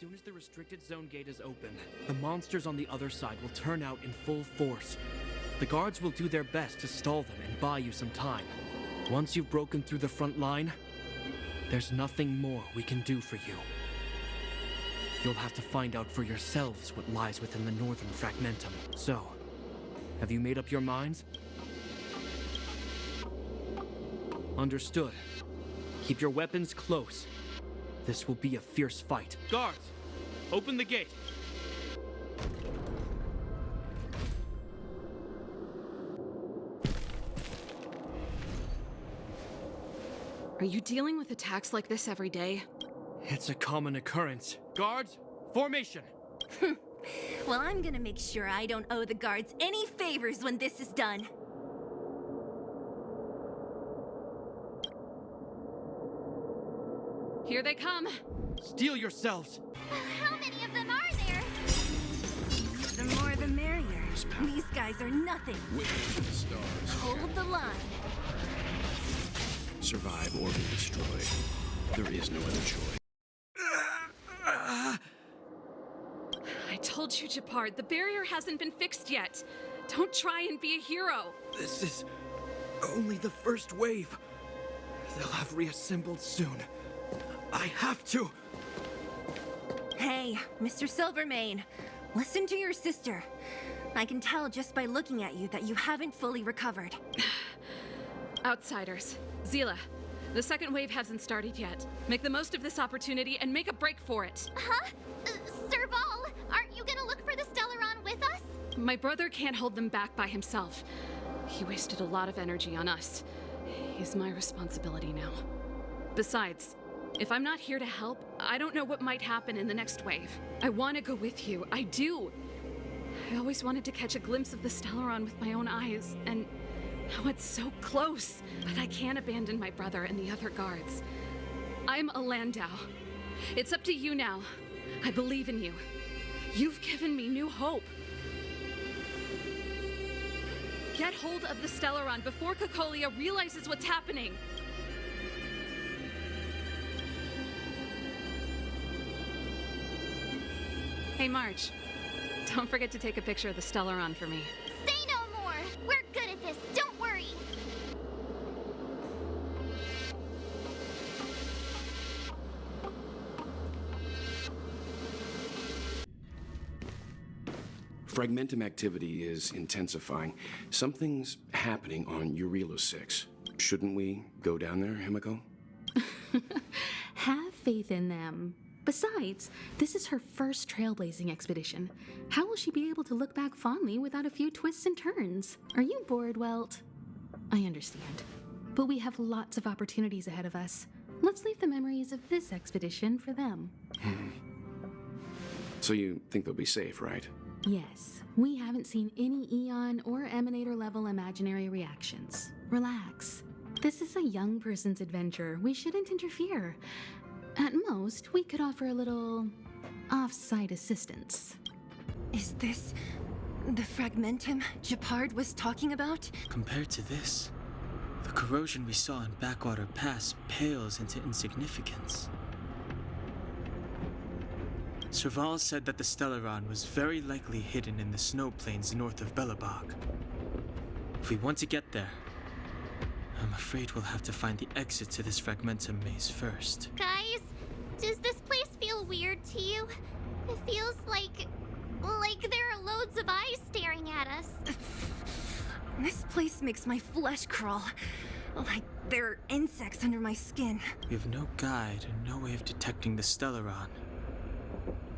soon as the restricted zone gate is open, the monsters on the other side will turn out in full force. The guards will do their best to stall them and buy you some time. Once you've broken through the front line, there's nothing more we can do for you. You'll have to find out for yourselves what lies within the northern fragmentum. So, have you made up your minds? Understood. Keep your weapons close. This will be a fierce fight. Guards, open the gate. Are you dealing with attacks like this every day? It's a common occurrence. Guards, formation! Well, I'm gonna make sure I don't owe the guards any favors when this is done. Here they come! Steel yourselves! How many of them are there? The more the merrier. These guys are nothing. Witness to the stars. Hold the line. Survive or be destroyed. There is no other choice. I told you, Japard, the barrier hasn't been fixed yet. Don't try and be a hero. This is only the first wave. They'll have reassembled soon. I have to! Hey, Mr. Silvermane, listen to your sister. I can tell just by looking at you that you haven't fully recovered. Outsiders. Zila, the second wave hasn't started yet. Make the most of this opportunity and make a break for it. Huh? Serval, aren't you gonna look for the Stellaron with us? My brother can't hold them back by himself. He wasted a lot of energy on us. He's my responsibility now. Besides, if I'm not here to help, I don't know what might happen in the next wave. I want to go with you. I do. I always wanted to catch a glimpse of the Stellaron with my own eyes, and now it's so close. But I can't abandon my brother and the other guards. I'm a Landau. It's up to you now. I believe in you. You've given me new hope. Get hold of the Stellaron before Cocolia realizes what's happening. Hey, March. Don't forget to take a picture of the Stellaron for me. Say no more! We're good at this, don't worry! Fragmentum activity is intensifying. Something's happening on Urilo 6. Shouldn't we go down there, Himiko? Have faith in them. Besides, this is her first trailblazing expedition. How will she be able to look back fondly without a few twists and turns? Are you bored, Welt? I understand. But we have lots of opportunities ahead of us. Let's leave the memories of this expedition for them. So you think they'll be safe, right? Yes. We haven't seen any Eon or Emanator level imaginary reactions. Relax. This is a young person's adventure. We shouldn't interfere. At most, we could offer a little off-site assistance. Is this the fragmentum Japard was talking about? Compared to this, the corrosion we saw in Backwater Pass pales into insignificance. Serval said that the Stellaron was very likely hidden in the snow plains north of Belobog. If we want to get there, I'm afraid we'll have to find the exit to this fragmentum maze first. Guys, does this place feel weird to you? It feels like there are loads of eyes staring at us. This place makes my flesh crawl. Like there are insects under my skin. We have no guide and no way of detecting the Stellaron.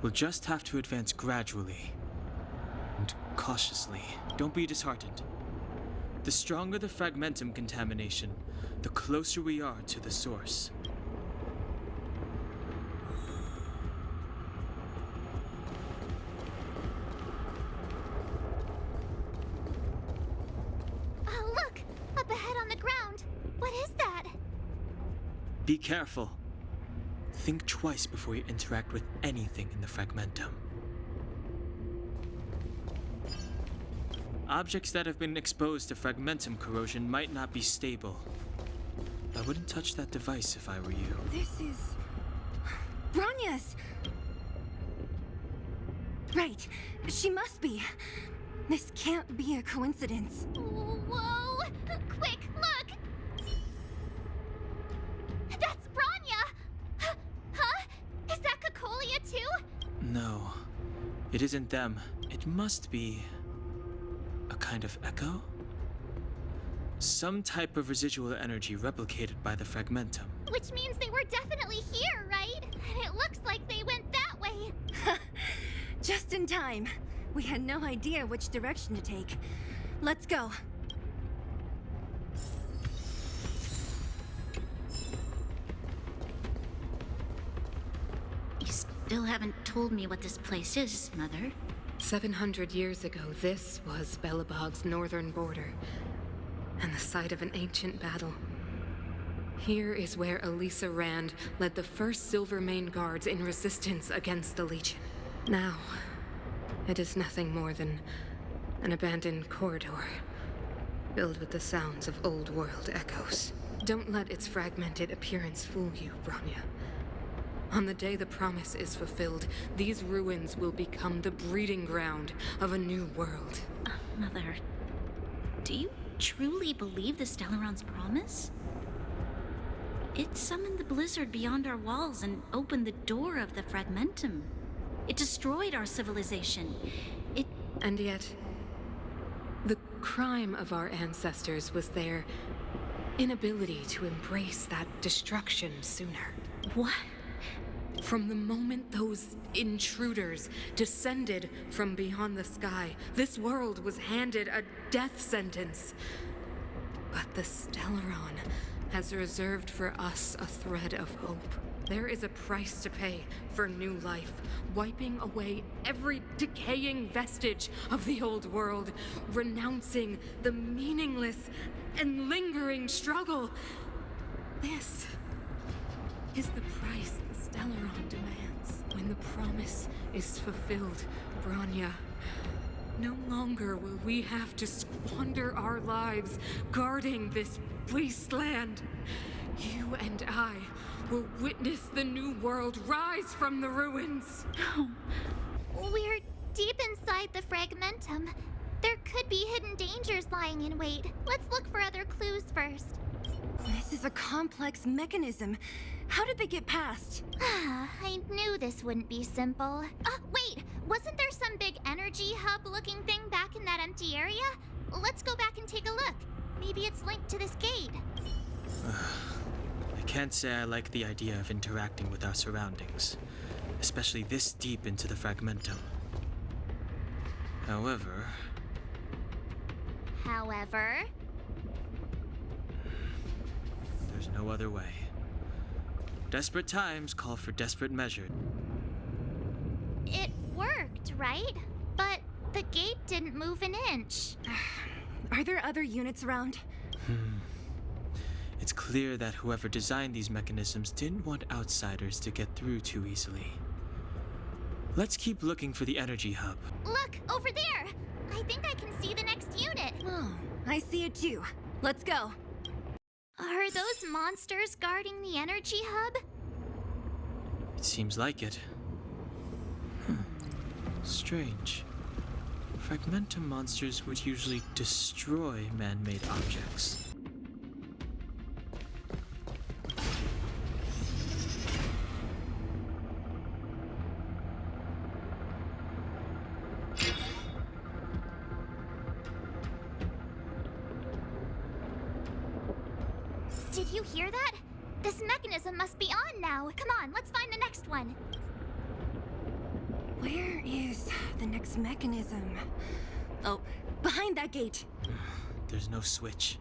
We'll just have to advance gradually and cautiously. Don't be disheartened. The stronger the fragmentum contamination, the closer we are to the source. Oh, look! Up ahead on the ground! What is that? Be careful. Think twice before you interact with anything in the fragmentum. Objects that have been exposed to fragmentum corrosion might not be stable. I wouldn't touch that device if I were you. This is... Branyas! Right. She must be. This can't be a coincidence. Whoa! Quick, look! That's Branya! Huh? Is that Cocolia too? No, it isn't them. It must be a kind of echo? Some type of residual energy replicated by the fragmentum. Which means they were definitely here, right? And it looks like they went that way. Just in time. We had no idea which direction to take. Let's go. You still haven't told me what this place is, Mother. 700 years ago, this was Belobog's northern border, and the site of an ancient battle. Here is where Elisa Rand led the first Silvermane Guards in resistance against the Legion. Now, it is nothing more than an abandoned corridor, filled with the sounds of old-world echoes. Don't let its fragmented appearance fool you, Branya. On the day the promise is fulfilled, these ruins will become the breeding ground of a new world. Mother, do you truly believe the Stellaron's promise? It summoned the blizzard beyond our walls and opened the door of the fragmentum. It destroyed our civilization. And yet, the crime of our ancestors was their inability to embrace that destruction sooner. What? From the moment those intruders descended from beyond the sky, this world was handed a death sentence. But the Stellaron has reserved for us a thread of hope. There is a price to pay for new life, wiping away every decaying vestige of the old world, renouncing the meaningless and lingering struggle. This is the price the Stellaron demands. When the promise is fulfilled, Branya, no longer will we have to squander our lives guarding this wasteland. You and I will witness the new world rise from the ruins. We're deep inside the fragmentum. There could be hidden dangers lying in wait. Let's look for other clues first. This is a complex mechanism. How did they get past? I knew this wouldn't be simple. Wait! Wasn't there some big energy hub-looking thing back in that empty area? Let's go back and take a look. Maybe it's linked to this gate. I can't say I like the idea of interacting with our surroundings, especially this deep into the fragmentum. However, there's no other way. Desperate times call for desperate measures. It worked, right? But the gate didn't move an inch. Are there other units around? It's clear that whoever designed these mechanisms didn't want outsiders to get through too easily. Let's keep looking for the energy hub. Look, over there! I think I can see the next unit. Oh, I see it too. Let's go. Are those monsters guarding the energy hub? It seems like it. Strange. Fragmentum monsters would usually destroy man-made objects. Did you hear that? This mechanism must be on now. Come on, let's find the next one. Where is the next mechanism? Oh, behind that gate. There's no switch.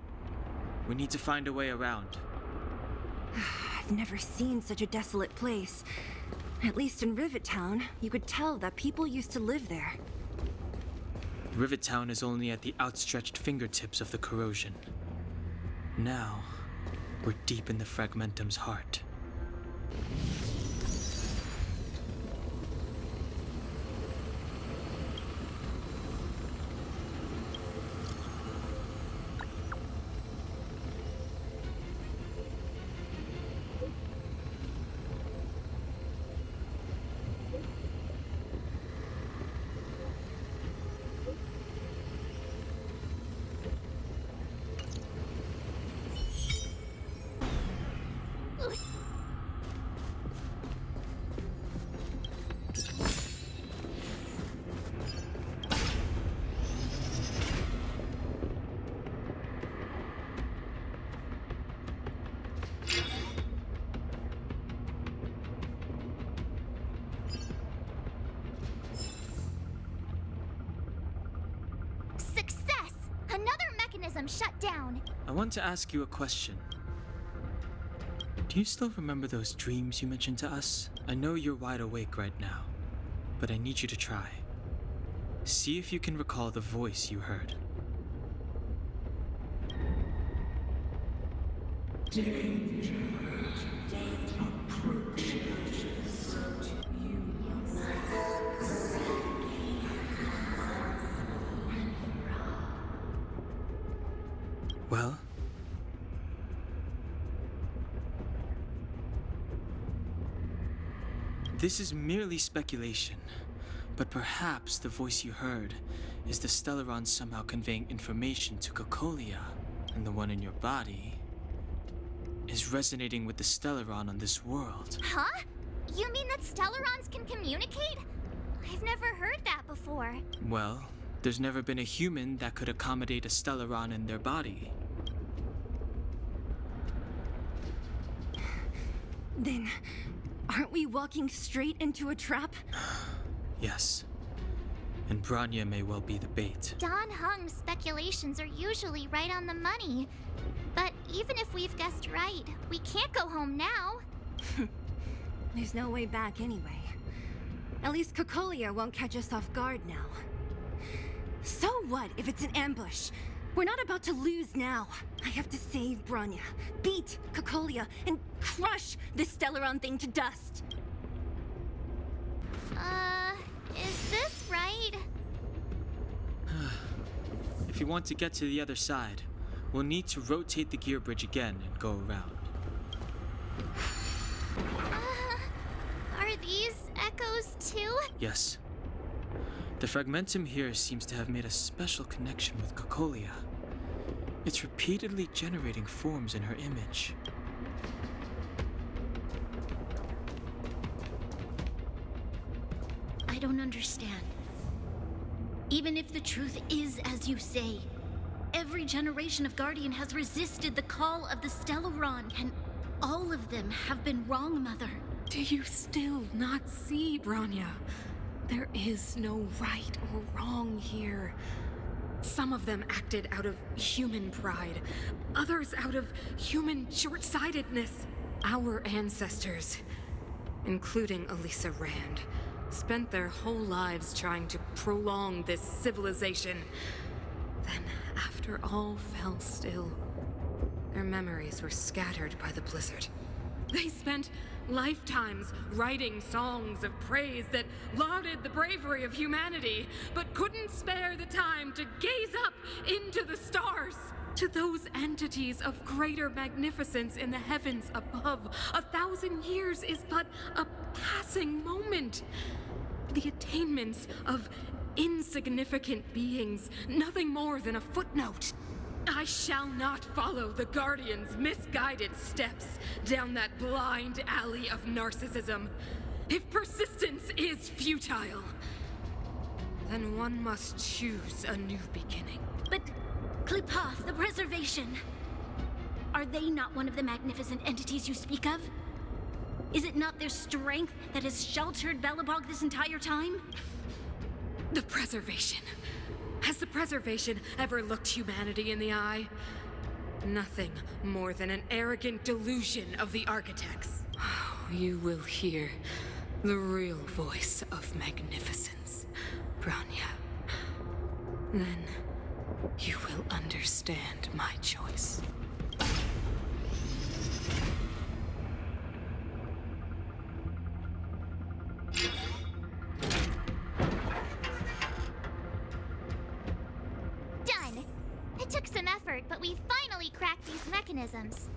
We need to find a way around. I've never seen such a desolate place. At least in Rivet Town, you could tell that people used to live there. Rivet Town is only at the outstretched fingertips of the corrosion. Now, we're deep in the fragmentum's heart. them shut down. I want to ask you a question. Do you still remember those dreams you mentioned to us? I know you're wide awake right now, but I need you to try. See if you can recall the voice you heard. Well? This is merely speculation, but perhaps the voice you heard is the Stellaron somehow conveying information to Cocolia, and the one in your body is resonating with the Stellaron on this world. Huh? You mean that Stellarons can communicate? I've never heard that before. Well, there's never been a human that could accommodate a Stellaron in their body. Then, aren't we walking straight into a trap? Yes. And Branya may well be the bait. Don Hung's speculations are usually right on the money. But even if we've guessed right, we can't go home now. There's no way back anyway. At least Cocolia won't catch us off guard now. So what if it's an ambush? We're not about to lose now. I have to save Branya, beat Cocolia, and crush this Stellaron thing to dust. Is this right? If you want to get to the other side, we'll need to rotate the gear bridge again and go around. Are these echoes too? Yes. The fragmentum here seems to have made a special connection with Cocolia. It's repeatedly generating forms in her image. I don't understand. Even if the truth is as you say, every generation of Guardian has resisted the call of the Stellaron, and all of them have been wrong, Mother. Do you still not see, Branya? There is no right or wrong here. Some of them acted out of human pride, others out of human short-sightedness. Our ancestors, including Elisa Rand, spent their whole lives trying to prolong this civilization. Then, after all fell still, their memories were scattered by the blizzard. They spent lifetimes writing songs of praise that lauded the bravery of humanity, but couldn't spare the time to gaze up into the stars. To those entities of greater magnificence in the heavens above, 1,000 years is but a passing moment. The attainments of insignificant beings, nothing more than a footnote. I shall not follow the Guardian's misguided steps down that blind alley of narcissism. If persistence is futile, then one must choose a new beginning. But Klipoth, the Preservation, are they not one of the magnificent entities you speak of? Is it not their strength that has sheltered Belobog this entire time? The Preservation. Has the Preservation ever looked humanity in the eye? Nothing more than an arrogant delusion of the architects. You will hear the real voice of magnificence, Branya. Then you will understand my choice. Done! It took some effort, but we finally cracked these mechanisms.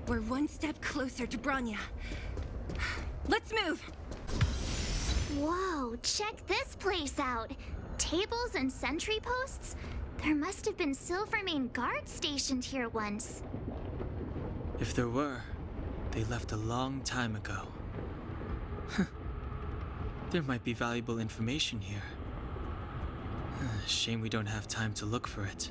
We're one step closer to Branya. Let's move! Whoa, check this place out. Tables and sentry posts? There must have been Silvermane guards stationed here once. If there were, they left a long time ago. There might be valuable information here. Shame we don't have time to look for it.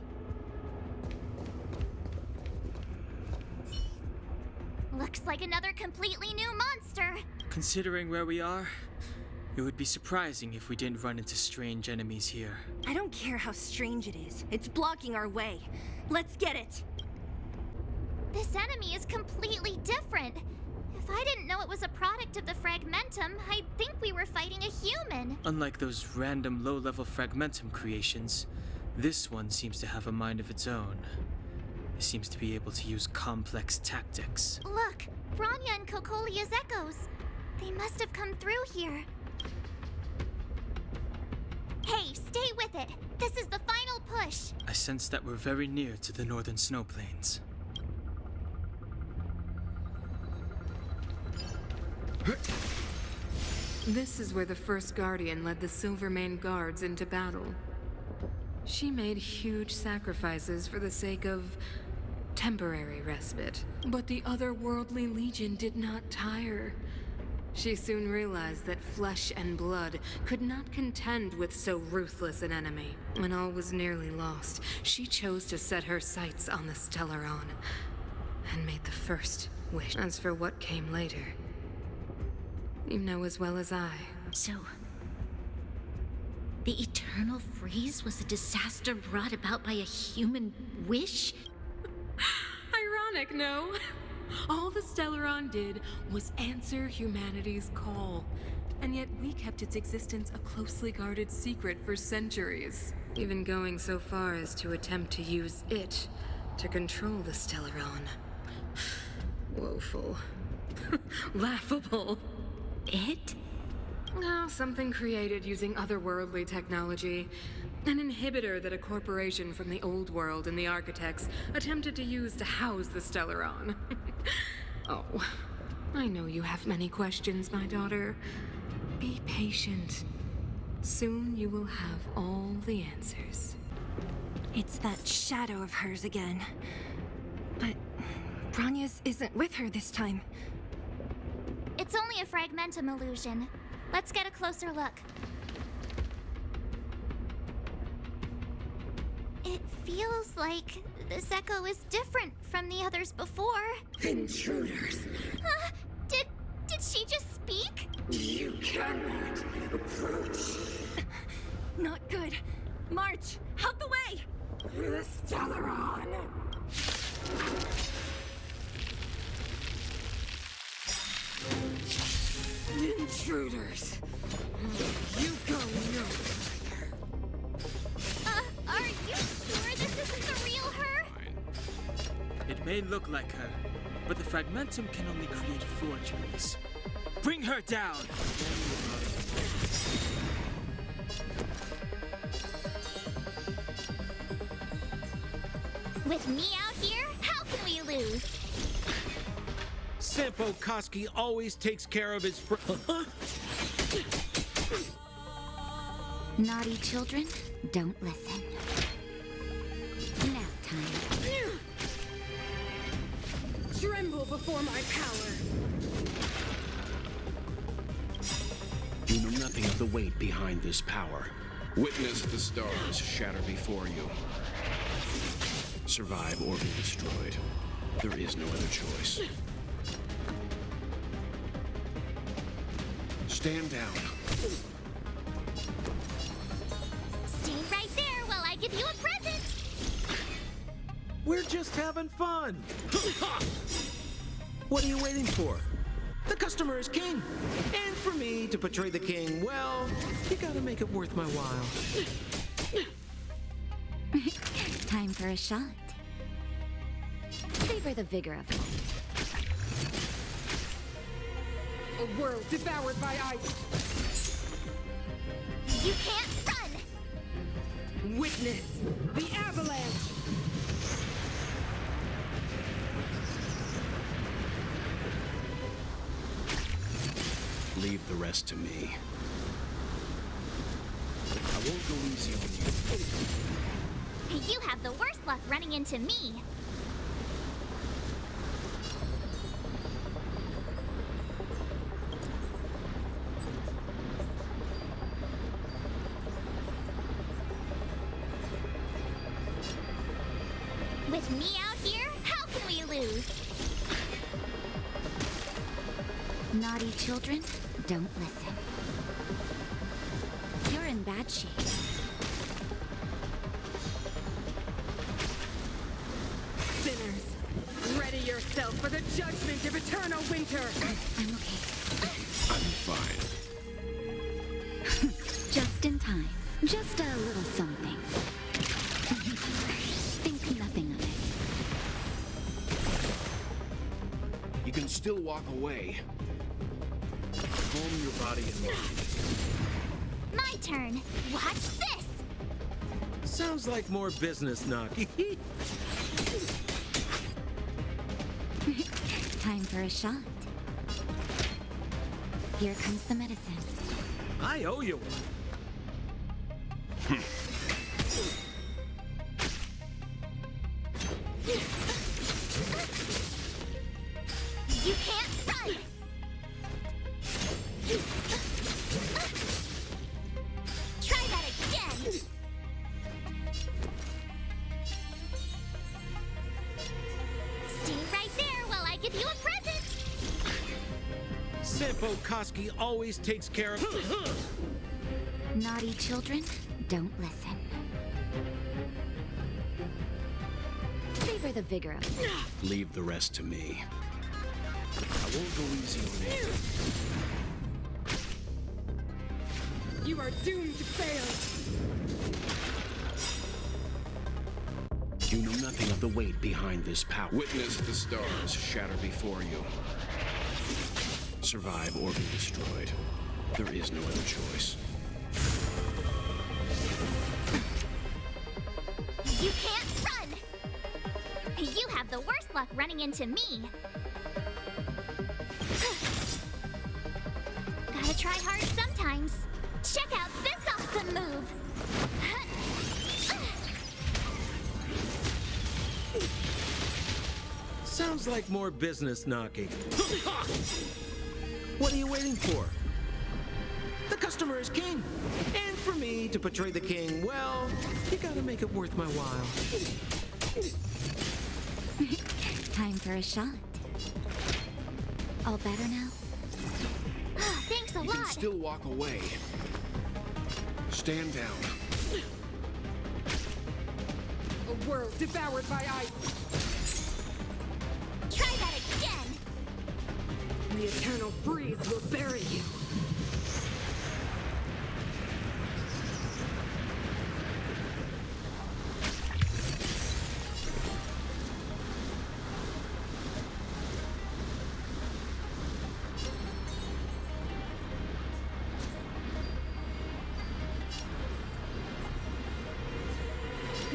Looks like another completely new monster. Considering where we are, It would be surprising if we didn't run into strange enemies here. I don't care how strange it is. It's blocking our way. Let's get it! This enemy is completely different. If I didn't know it was a product of the Fragmentum, I'd think we were fighting a human. Unlike those random low-level Fragmentum creations, this one seems to have a mind of its own. It seems to be able to use complex tactics. Look, Bronya and Kokolia's echoes. They must have come through here. Hey, stay with it. This is the final push. I sense that we're very near to the northern snow plains. This is where the first Guardian led the Silvermane Guards into battle. She made huge sacrifices for the sake of temporary respite. But the otherworldly Legion did not tire. She soon realized that flesh and blood could not contend with so ruthless an enemy. When all was nearly lost, she chose to set her sights on the Stellaron and made the first wish. As for what came later, you know as well as I. So, the Eternal Freeze was a disaster brought about by a human wish? Ironic, no? All the Stellaron did was answer humanity's call, and yet we kept its existence a closely guarded secret for centuries, even going so far as to attempt to use it to control the Stellaron. Woeful. Laughable. It? No, something created using otherworldly technology. An inhibitor that a corporation from the old world and the architects attempted to use to house the Stellaron. Oh, I know you have many questions, my daughter. Be patient. Soon you will have all the answers. It's that shadow of hers again. But Bronya's isn't with her this time. It's only a Fragmentum illusion. Let's get a closer look. It feels like this echo is different from the others before. Intruders! Did she just speak? You cannot approach Not good. March, out the way! the Stellaron! Intruders! You go nowhere. Are you sure this isn't the real her? It may look like her, but the Fragmentum can only create forgeries. Bring her down! With me out here, how can we lose? Sampo Koski always takes care of his Naughty children, don't listen. Nap time. Tremble before my power! You know nothing of the weight behind this power. Witness the stars shatter before you. Survive or be destroyed. There is no other choice. Stand down. Stay right there while I give you a present! We're just having fun. What are you waiting for? The customer is king. And for me to portray the king, well, you gotta make it worth my while. Time for a shot. Savor the vigor of life. A world devoured by ice! You can't run! Witness the avalanche! Leave the rest to me. I won't go easy on you. You have the worst luck running into me. With me out here, how can we lose? Naughty children, don't listen. bad shape. Sinners, ready yourself for the judgment of eternal winter! I'm okay. I'm fine. Just in time. Just a little something. Think nothing of it. You can still walk away. Calm your body and mind. My turn. Watch this! Sounds like more business, Naki. Time for a shot. Here comes the medicine. I owe you one. You can't run! Try that again! Stay right there while I give you a present! Sampo Koski always takes care of... Naughty children, don't listen. Savor the vigor of it. Leave the rest to me. I won't go easy on you. You are doomed to fail! You know nothing of the weight behind this power. Witness the stars shatter before you. Survive or be destroyed. There is no other choice. You can't run! You have the worst luck running into me. Gotta try hard sometimes. Check out this awesome move! Sounds like more business, Naki. What are you waiting for? The customer is king. And for me to portray the king, well, you gotta make it worth my while. Time for a shot. All better now? Thanks a You lot. can still walk away. Stand down. A world devoured by ice! Try that again! The eternal freeze will bury you!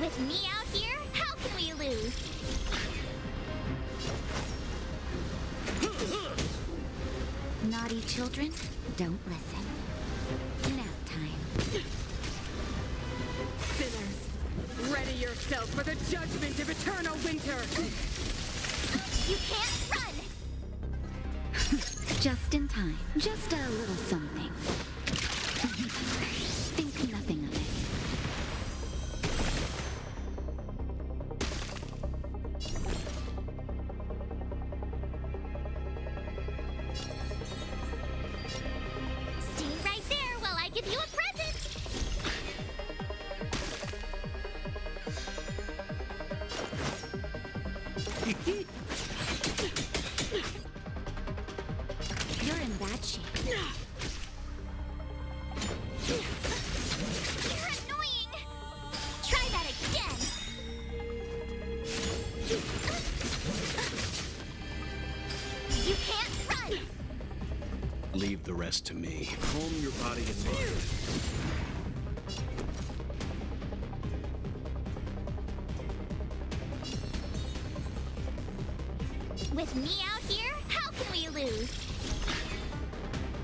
With me out here, how can we lose? Naughty children, don't listen. Nap time. Sinners, ready yourself for the judgment of eternal winter! You can't run! Just in time. Just a little something. Think nothing of it. Stay right there while I give you a present! You're in bad shape. You're annoying! Try that again! You can't run! Leave the rest to me. Calm your body and mind. With me out here, how can we lose?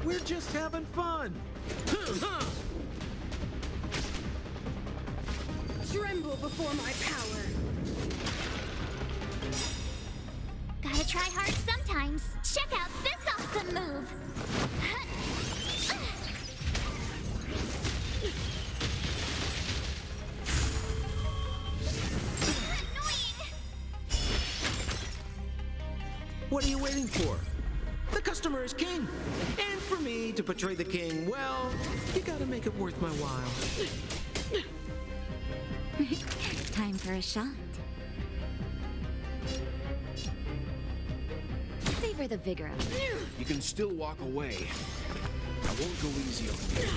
We're just having fun. Tremble before my power! Gotta try hard sometimes. Check out this awesome move! What are you waiting for? The customer customer is king. And for me to portray the king, well, you gotta make it worth my while. Time for a shot. Savor the vigor of it. You can still walk away. I won't go easy on you.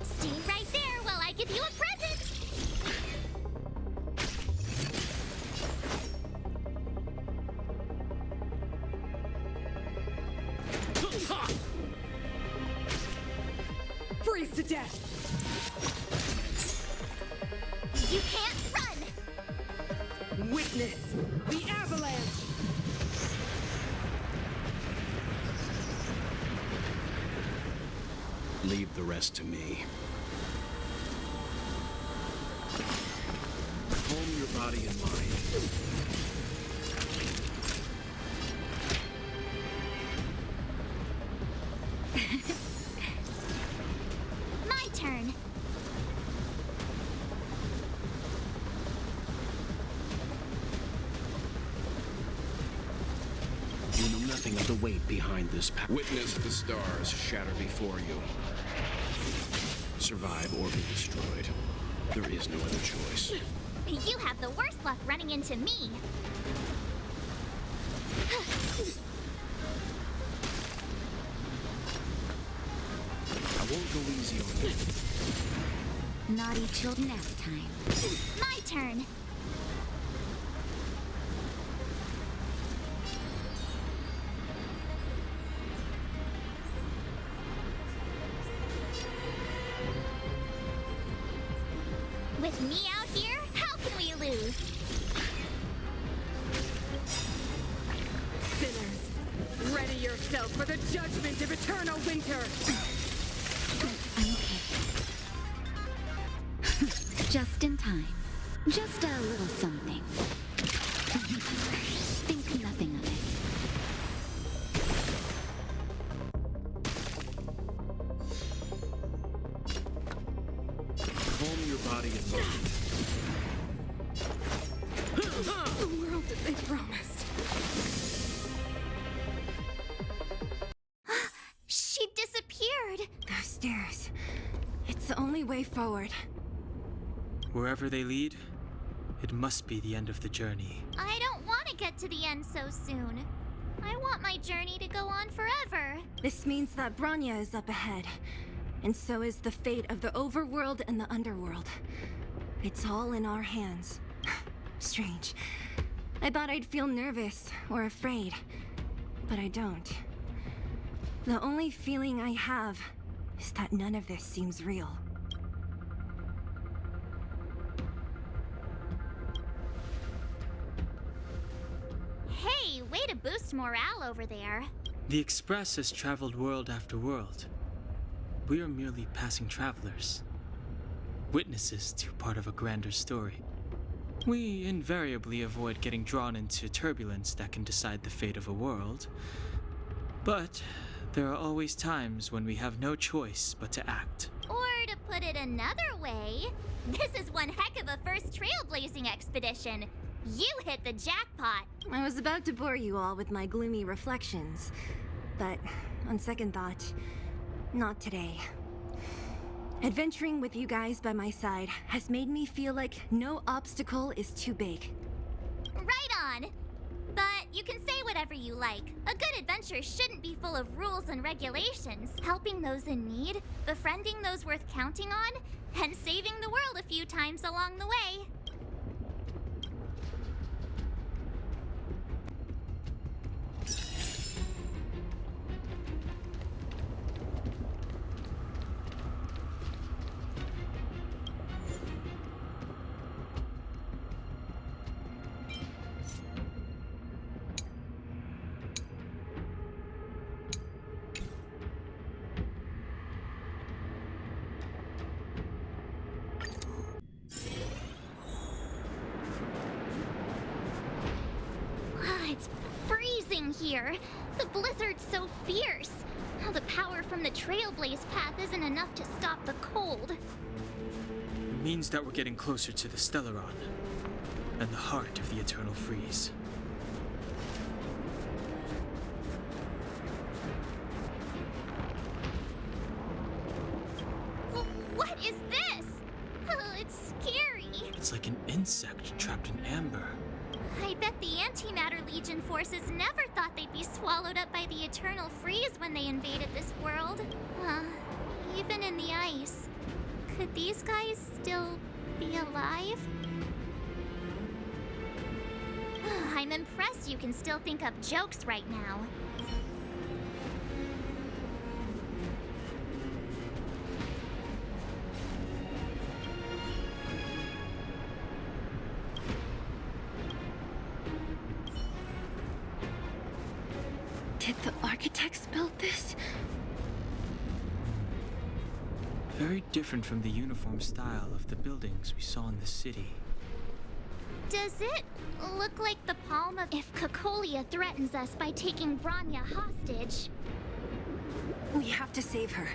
Stay right there while I give you a present! Freeze to death! You can't run! Witness the avalanche! Leave the rest to me. Calm your body and mind. My turn. You know nothing of the weight behind this power. Witness the stars shatter before you. Survive or be destroyed. There is no other choice. You have the worst luck running into me. I won't go easy on you. Naughty children at a time. My turn. With me out here, how can we lose? Sinners, ready yourself for the judgment of eternal winter! I'm okay. Just in time. Just a little something. Think nothing of it. Calm your body and mind. The world that they promised. She disappeared. Those stairs. It's the only way forward. Wherever they lead, it must be the end of the journey. I don't want to get to the end so soon. I want my journey to go on forever. This means that Branya is up ahead. And so is the fate of the overworld and the underworld. It's all in our hands. Strange. I thought I'd feel nervous or afraid, but I don't. The only feeling I have is that none of this seems real. Hey, way to boost morale over there. The Express has traveled world after world. We are merely passing travelers, witnesses to part of a grander story. We invariably avoid getting drawn into turbulence that can decide the fate of a world. But there are always times when we have no choice but to act. Or to put it another way, this is one heck of a first trailblazing expedition. You hit the jackpot. I was about to bore you all with my gloomy reflections, but on second thought, not today. Adventuring with you guys by my side has made me feel like no obstacle is too big. Right on. But you can say whatever you like. A good adventure shouldn't be full of rules and regulations. Helping those in need, befriending those worth counting on, and saving the world a few times along the way. It's freezing here. The blizzard's so fierce. The power from the Trailblaze path isn't enough to stop the cold. It means that we're getting closer to the Stellaron, and the heart of the Eternal Freeze. What is this? Oh, it's scary. It's like an insect trapped in amber. I bet the Antimatter Legion forces never thought they'd be swallowed up by the Eternal Freeze when they invaded this world. Even in the ice. Could these guys still be alive? I'm impressed you can still think up jokes right now. Did the architects build this? Very different from the uniform style of the buildings we saw in the city. Does it look like the palm of... If Cocolia threatens us by taking Bronya hostage? We have to save her.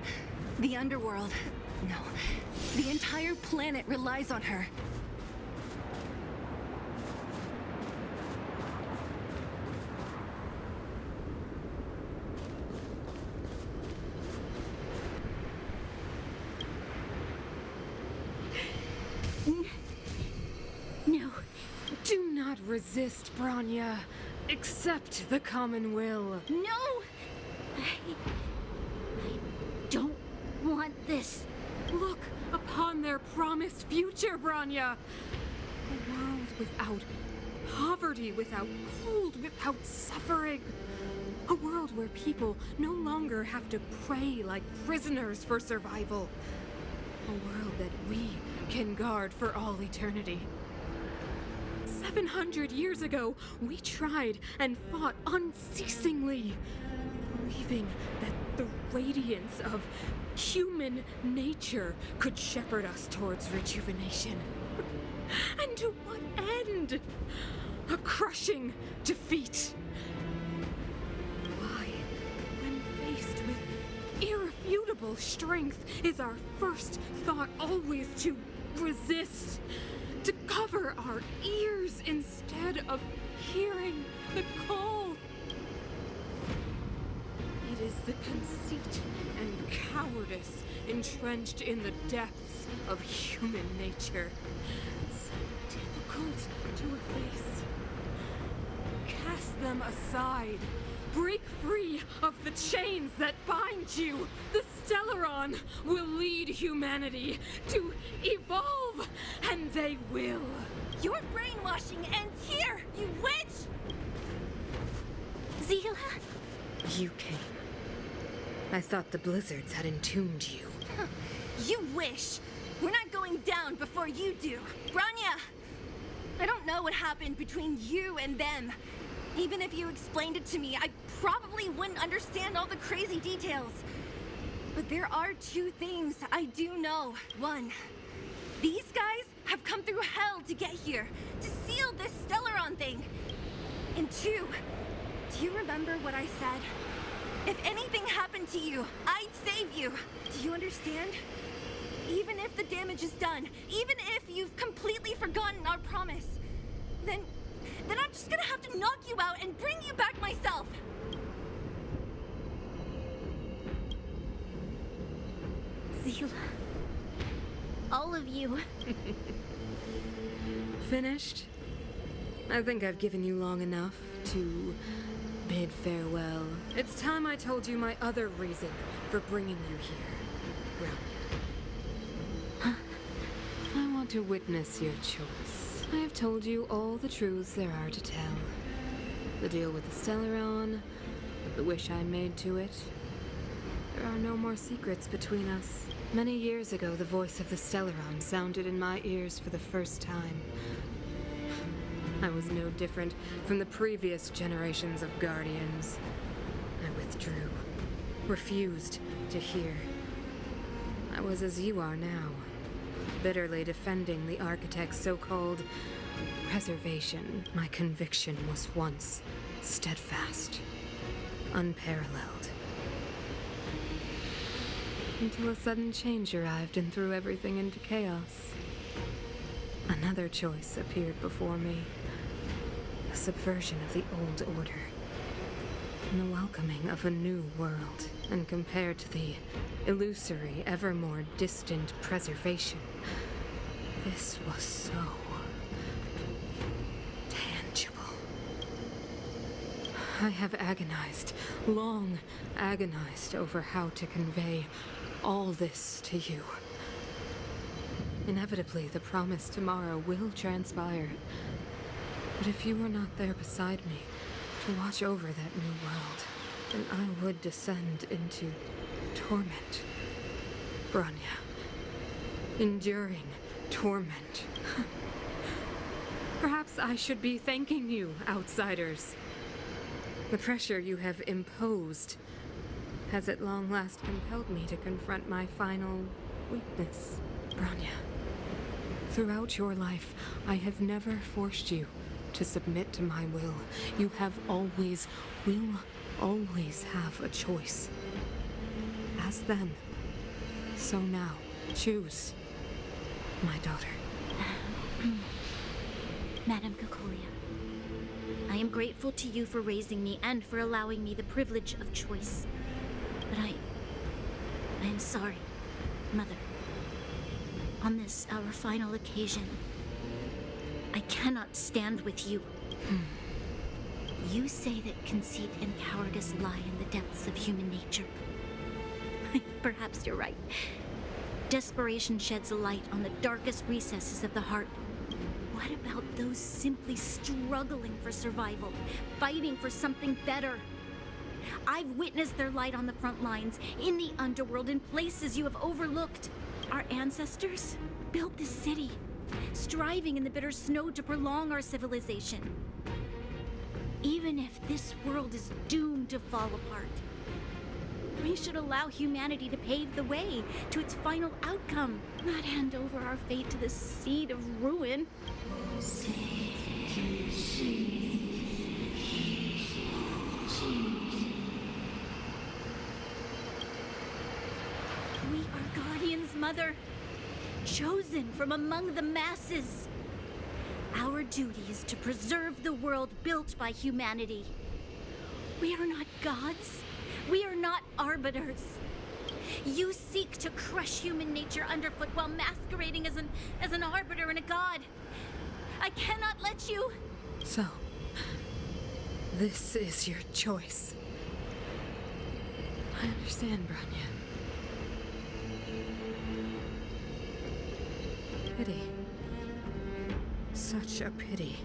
The underworld. No. The entire planet relies on her. No. Do not resist, Bronya. Accept the common will. No! I don't want this. Look upon their promised future, Bronya. A world without poverty, without cold, without suffering. A world where people no longer have to pray like prisoners for survival. A world that we can guard for all eternity. 700 years ago, we tried and fought unceasingly, believing that the radiance of human nature could shepherd us towards rejuvenation. And to what end? A crushing defeat. Why, when faced with irrefutable strength, is our first thought always to resist? To cover our ears instead of hearing the call. It is the conceit and cowardice entrenched in the depths of human nature, so difficult to efface. Cast them aside. Break free of the chains that bind you. The Stellaron will lead humanity to evolve, and they will. Your brainwashing ends here, you witch! Zila? You came. I thought the blizzards had entombed you. You wish! We're not going down before you do. Bronya! I don't know what happened between you and them. Even if you explained it to me, I probably wouldn't understand all the crazy details. But there are two things I do know. One, these guys have come through hell to get here, to seal this Stellaron thing. And two, do you remember what I said? If anything happened to you, I'd save you. Do you understand? Even if the damage is done, even if you've completely forgotten our promise, then I'm just gonna have to knock you out and bring you back myself. Zila. All of you. Finished? I think I've given you long enough to bid farewell. It's time I told you my other reason for bringing you here, Bronya. I want to witness your choice. I have told you all the truths there are to tell. The deal with the Stellaron, the wish I made to it. There are no more secrets between us. Many years ago, the voice of the Stellaron sounded in my ears for the first time. I was no different from the previous generations of Guardians. I withdrew, refused to hear. I was as you are now, bitterly defending the Architect's so-called preservation. My conviction was once steadfast, unparalleled. Until a sudden change arrived and threw everything into chaos. Another choice appeared before me. A subversion of the old order. And the welcoming of a new world. And compared to the illusory, ever more distant preservation, this was so tangible. I have agonized, long agonized over how to convey all this to you. Inevitably, the promised tomorrow will transpire. But if you were not there beside me to watch over that new world, then I would descend into torment. Bronya. Enduring torment. Perhaps I should be thanking you, outsiders. The pressure you have imposed has at long last compelled me to confront my final weakness. Bronya, throughout your life, I have never forced you to submit to my will. You have always, will always have a choice. As then, so now, choose, my daughter. Madame Cocolia, I am grateful to you for raising me and for allowing me the privilege of choice. But I am sorry, Mother. On this, our final occasion, I cannot stand with you. You say that conceit and cowardice lie in the depths of human nature. Perhaps you're right. Desperation sheds a light on the darkest recesses of the heart. What about those simply struggling for survival, fighting for something better? I've witnessed their light on the front lines, in the underworld, in places you have overlooked. Our ancestors built this city, striving in the bitter snow to prolong our civilization. Even if this world is doomed to fall apart, we should allow humanity to pave the way to its final outcome, not hand over our fate to the seed of ruin. We are guardians, Mother, chosen from among the masses. Our duty is to preserve the world built by humanity. We are not gods. We are not arbiters. You seek to crush human nature underfoot while masquerading as an arbiter and a god. I cannot let you. So, this is your choice. I understand, Bronya. Pity. Such a pity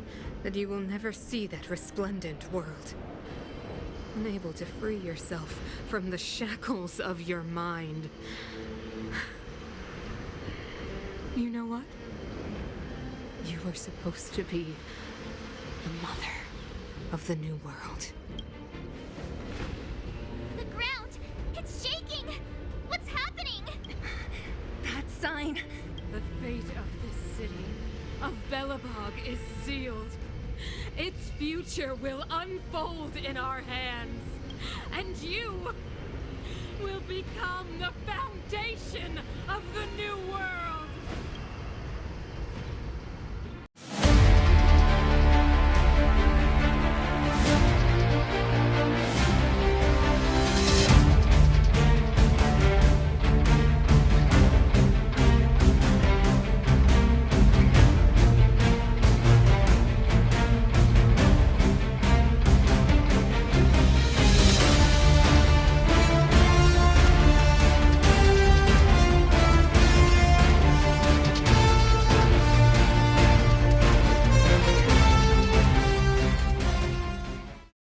that you will never see that resplendent world. Unable to free yourself from the shackles of your mind. You know what? You were supposed to be the mother of the new world. The ground! It's shaking! What's happening? That sign. The fate of this city, of Belobog, is sealed. Its future will unfold in our hands, and you will become the foundation